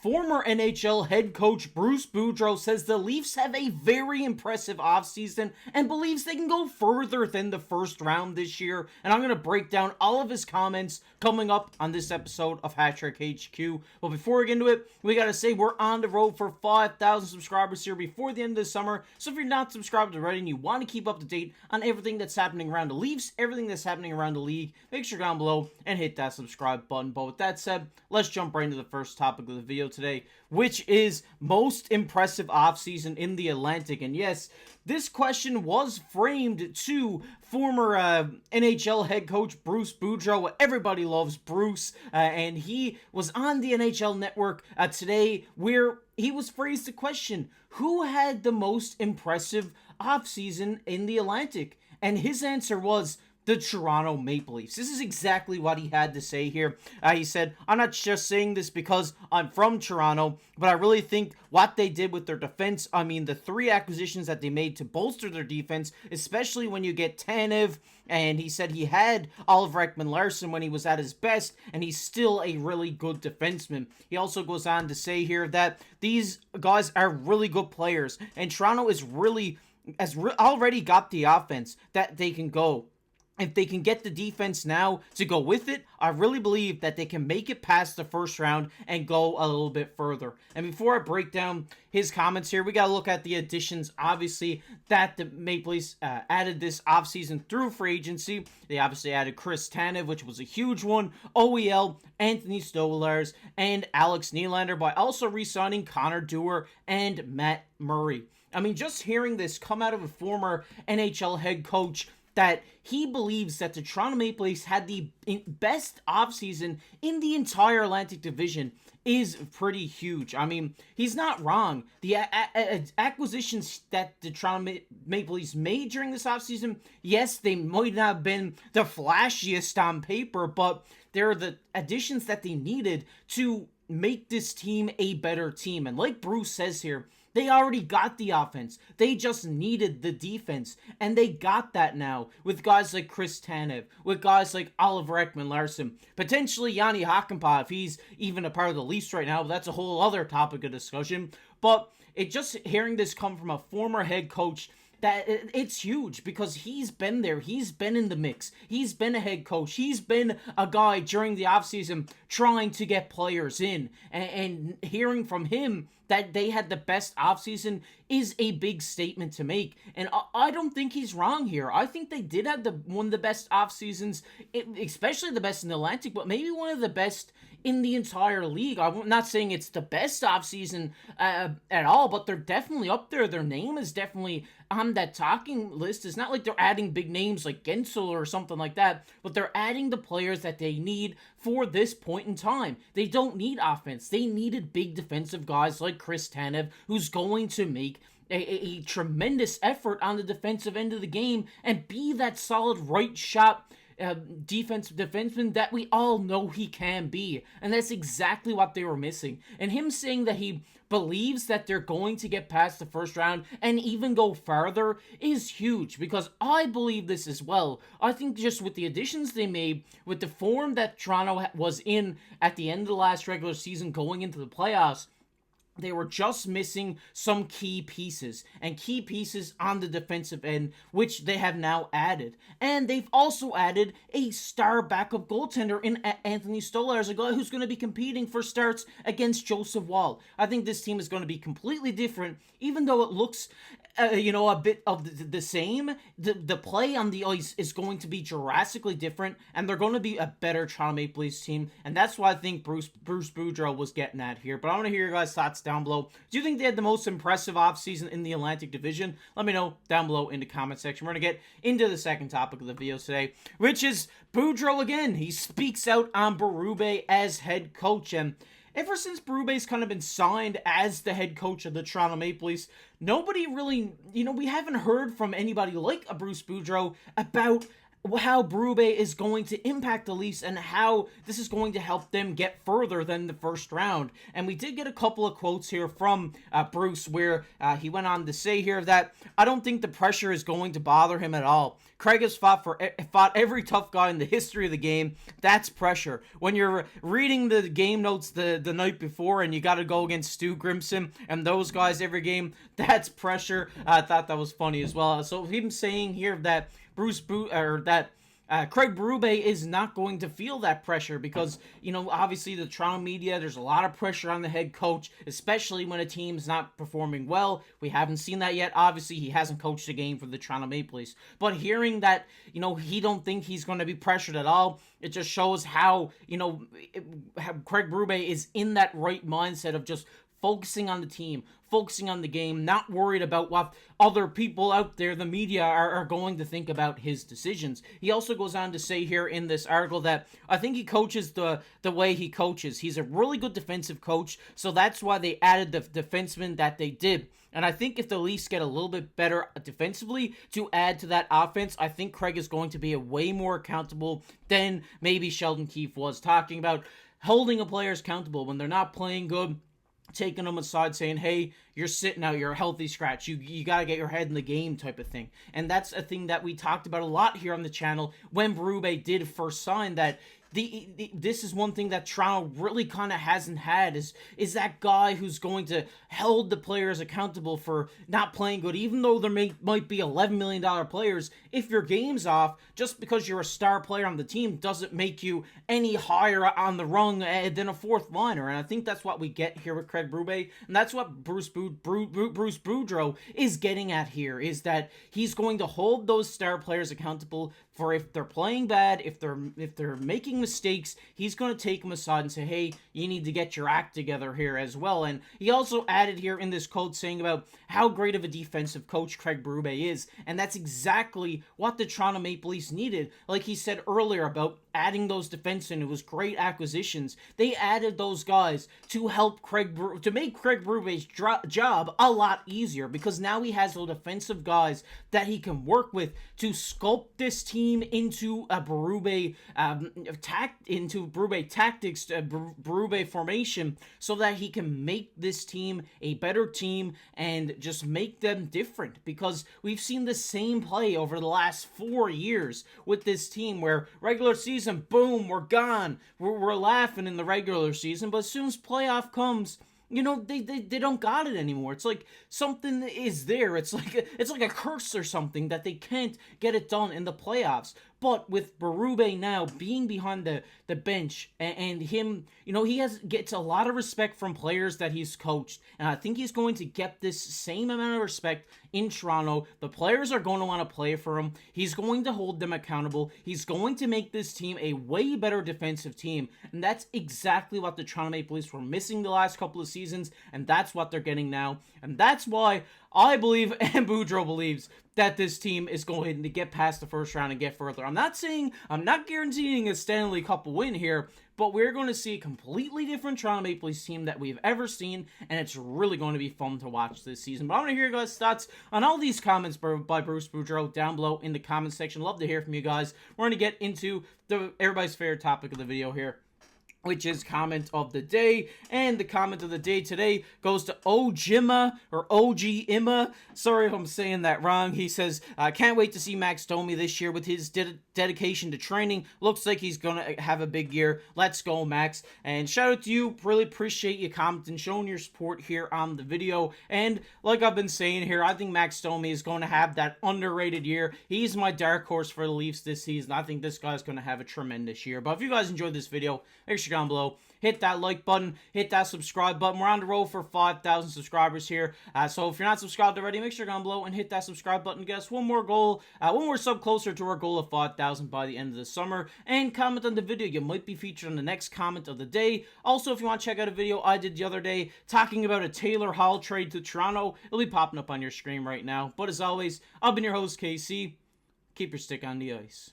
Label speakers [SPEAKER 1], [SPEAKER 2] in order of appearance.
[SPEAKER 1] Former NHL head coach Bruce Boudreau says the Leafs have a very impressive offseason and believes they can go further than the first round this year. And I'm going to break down all of his comments coming up on this episode of HQ. But before we get into it, we got to say we're on the road for 5,000 subscribers here before the end of the summer. So if you're not subscribed already and you want to keep up to date on everything that's happening around the Leafs, everything that's happening around the league, make sure down below and hit that subscribe button. But with that said, let's jump right into the first topic of the video today, which is most impressive offseason in the Atlantic. And yes, this question was framed to former NHL head coach Bruce Boudreau. Everybody loves Bruce, and he was on the NHL Network today where he was phrased the question, who had the most impressive offseason in the Atlantic? And his answer was the Toronto Maple Leafs. This is exactly what he had to say here. He said, I'm not just saying this because I'm from Toronto, but I really think what they did with their defense, I mean, the 3 acquisitions that they made to bolster their defense, especially when you get Tanev, and he said he had Oliver Ekman-Larsson when he was at his best, and he's still a really good defenseman. He also goes on to say here that these guys are really good players, and Toronto is already got the offense that they can go. If they can get the defense now to go with it, I really believe that they can make it past the first round and go a little bit further. And before I break down his comments here, we got to look at the additions, obviously, that the Maple Leafs added this offseason through free agency. They obviously added Chris Tanev, which was a huge one, OEL, Anthony Stolarz, and Alex Nylander, by also re-signing Connor Dewar and Matt Murray. I mean, just hearing this come out of a former NHL head coach, that he believes that the Toronto Maple Leafs had the best offseason in the entire Atlantic Division is pretty huge. I mean, he's not wrong. The acquisitions that the Toronto Maple Leafs made during this offseason, yes, they might not have been the flashiest on paper, but they're the additions that they needed to make this team a better team. And like Bruce says here, they already got the offense. They just needed the defense. And they got that now with guys like Chris Tanev, with guys like Oliver Ekman-Larsson, potentially Yanni Hakanpää if he's even a part of the Leafs right now. But that's a whole other topic of discussion. But it just hearing this come from a former head coach, that it's huge because he's been there. He's been in the mix. He's been a head coach. He's been a guy during the offseason trying to get players in. And hearing from him that they had the best offseason is a big statement to make. And I don't think he's wrong here. I think they did have one of the best offseasons, especially the best in the Atlantic, but maybe one of the best in the entire league. I'm not saying it's the best offseason at all, but they're definitely up there. Their name is definitely on that talking list. It's not like they're adding big names like Gensel or something like that, but they're adding the players that they need for this point in time. They don't need offense. They needed big defensive guys like Chris Tanev, who's going to make a tremendous effort on the defensive end of the game and be that solid right shot defenseman that we all know he can be. And that's exactly what they were missing. And him saying that he believes that they're going to get past the first round and even go farther is huge, because I believe this as well. I think just with the additions they made, with the form that Toronto was in at the end of the last regular season going into the playoffs, they were just missing some key pieces, and key pieces on the defensive end, which they have now added. And they've also added a star backup goaltender in Anthony Stolarz, a guy who's going to be competing for starts against Joseph Woll. I think this team is going to be completely different, even though it looks a bit of the same. The play on the ice is going to be drastically different, and they're going to be a better Toronto Maple Leafs team, and that's what I think Bruce Boudreau was getting at here. But I want to hear your guys' thoughts down below. Do you think they had the most impressive offseason in the Atlantic Division? Let me know down below in the comment section. We're going to get into the second topic of the video today, which is Boudreau again. He speaks out on Berube as head coach, and ever since Berube's kind of been signed as the head coach of the Toronto Maple Leafs, nobody really, we haven't heard from anybody like a Bruce Boudreau about how Berube is going to impact the Leafs and how this is going to help them get further than the first round. And we did get a couple of quotes here from Bruce where he went on to say here that I don't think the pressure is going to bother him at all. Craig has fought every tough guy in the history of the game. That's pressure. When you're reading the game notes the night before and you got to go against Stu Grimson and those guys every game, that's pressure. I thought that was funny as well. So him saying here that Craig Berube is not going to feel that pressure because, obviously the Toronto media, there's a lot of pressure on the head coach, especially when a team's not performing well. We haven't seen that yet. Obviously, he hasn't coached a game for the Toronto Maple Leafs. But hearing that, he don't think he's going to be pressured at all, it just shows how, how Craig Berube is in that right mindset of just focusing on the team, focusing on the game, not worried about what other people out there, the media, are going to think about his decisions. He also goes on to say here in this article that I think he coaches the way he coaches. He's a really good defensive coach, so that's why they added the defenseman that they did. And I think if the Leafs get a little bit better defensively to add to that offense, I think Craig is going to be a way more accountable than maybe Sheldon Keefe was, talking about holding a players accountable when they're not playing good, taking them aside saying, hey, you're sitting out, you're a healthy scratch, you got to get your head in the game type of thing. And that's a thing that we talked about a lot here on the channel when Berube did first sign, that this is one thing that Toronto really kind of hasn't had is that guy who's going to hold the players accountable for not playing good, even though there might be $11 million players. If your game's off, just because you're a star player on the team doesn't make you any higher on the rung than a fourth liner. And I think that's what we get here with Craig Berube, and that's what Bruce Boudreau is getting at here, is that he's going to hold those star players accountable for if they're playing bad, if they're making mistakes, he's going to take them aside and say, hey, you need to get your act together here as well. And he also added here in this quote saying about how great of a defensive coach Craig Berube is, and that's exactly what the Toronto Maple Leafs needed. Like he said earlier about adding those defensemen, it was great acquisitions. They added those guys to help to make Craig Berube's job a lot easier, because now he has those defensive guys that he can work with to sculpt this team into a Berube tactics, Berube formation, so that he can make this team a better team and just make them different. Because we've seen the same play over the last 4 years with this team, where regular season, boom, we're gone. We're laughing in the regular season, but as soon as playoff comes, they don't got it anymore. It's like something is there. It's like a curse or something that they can't get it done in the playoffs. But with Berube now being behind the bench and him, he gets a lot of respect from players that he's coached. And I think he's going to get this same amount of respect in Toronto. The players are going to want to play for him. He's going to hold them accountable. He's going to make this team a way better defensive team. And that's exactly what the Toronto Maple Leafs were missing the last couple of seasons. And that's what they're getting now. And that's why I believe, and Boudreau believes, that this team is going to get past the first round and get further. I'm not guaranteeing a Stanley Cup win here, but we're going to see a completely different Toronto Maple Leafs team that we've ever seen, and it's really going to be fun to watch this season. But I want to hear your guys' thoughts on all these comments by Bruce Boudreau down below in the comments section. Love to hear from you guys. We're going to get into everybody's favorite topic of the video here, which is comment of the day. And the comment of the day today goes to Ojima, or OG Imma. Sorry if I'm saying that wrong. He says, can't wait to see Max Domi this year with his dedication to training. Looks like he's going to have a big year. Let's go, Max. And shout out to you. Really appreciate you commenting, showing your support here on the video. And like I've been saying here, I think Max Domi is going to have that underrated year. He's my dark horse for the Leafs this season. I think this guy's going to have a tremendous year. But if you guys enjoyed this video, make sure down below, hit that like button, hit that subscribe button. We're on the road for 5,000 subscribers here, so if you're not subscribed already, make sure down below and hit that subscribe button. Guess one more sub closer to our goal of 5,000 by the end of the summer. And comment on the video. You might be featured on the next comment of the day. Also, if you want to check out a video I did the other day talking about a Taylor Hall trade to Toronto, it'll be popping up on your screen right now. But as always, I've been your host, KC. Keep your stick on the ice.